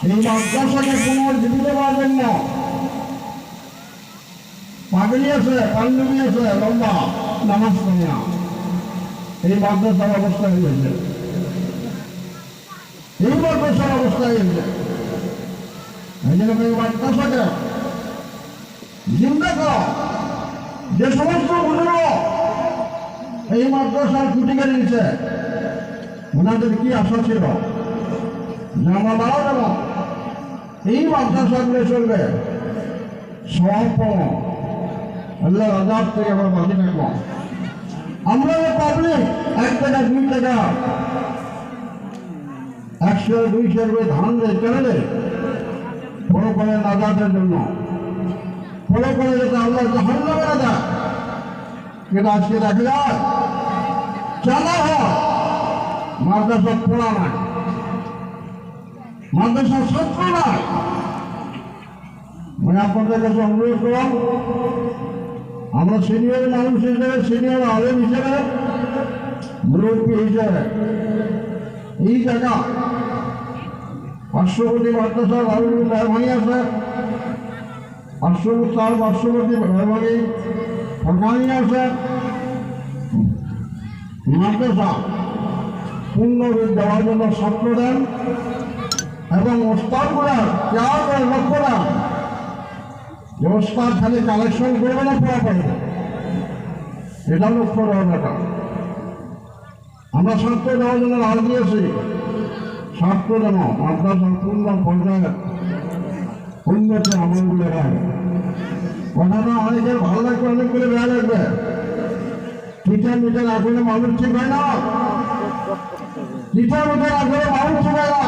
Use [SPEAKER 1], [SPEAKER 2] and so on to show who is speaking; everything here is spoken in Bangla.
[SPEAKER 1] এই মাদ্রাসাকে পুনর্জীবিত করার জন্য পাগড়ি আছে, পাঞ্জাবি আছে, লম্বা নামাজ পড়ে না, এই মাদ্রাসার অবস্থা হয়েছে, এই মাদ্রাসার অবস্থা হয়েছে। এই জন্য এই মাদ্রাসাকে জিন্দা করা, যে সমস্ত বুজুর্গ এই মাদ্রাসার খুঁটি কেড়ে নিচ্ছে, ওনাদের কি আশা ছিল যে আমরা মারা যাব, এই মাদ্রাসাগুলো চলবে, সব আল্লাহ আজাদ থেকে আমরা বাঁচে থাকবো। আমরা পাবলিক 1 টাকা 2 টাকা 100 200 করে ধান দেয় কেন দেয়? বড় করে নাজাতের জন্য, বড় করে যাতে আল্লাহ জাহান্নামে না দেয়। কিন্তু আজকে দেখা যায় চালা হয় মাদ্রাসা পড়া নাই, মাদ্রাসার ছাত্র নাই। মানে আপনাদের কাছে অনুরোধ করলাম, আমরা সিনিয়র মানুষ হিসেবে, সিনিয়র আলেম হিসেবে, মুরব্বী হিসেবে এই জায়গা পার্শ্ববর্তী মাদ্রাসা রাহুল মেহরবানি আছে, পার্শ্ববর্তী মেহরবানি ফরকানি আছে, মাদ্রাসা পূর্ণরূপ দেওয়ার জন্য ছাত্র দেন এবং ওস্তাদগুলার কেয়ার করে লক্ষ্য দেন যে ওস্তাদ খালি কালেকশন করবে না, পড়া পারবে, এটা লক্ষ্য দেওয়ার ব্যাপার। আমরা ছাত্র দেওয়ার জন্য রাজ দিয়েছি, ছাত্র যেন মাদ্রাসার পূর্ণ পর্যায়ে উন্নতি আমলগুলো হয়। কথাটা অনেকের ভালো লাগবে, অনেকগুলো বেয়া লাগবে। টিচার মিটার আসলে মানুষ ঠিক হয় না, টিচার মিটার আসলে মানুষ ঠিক হয় না।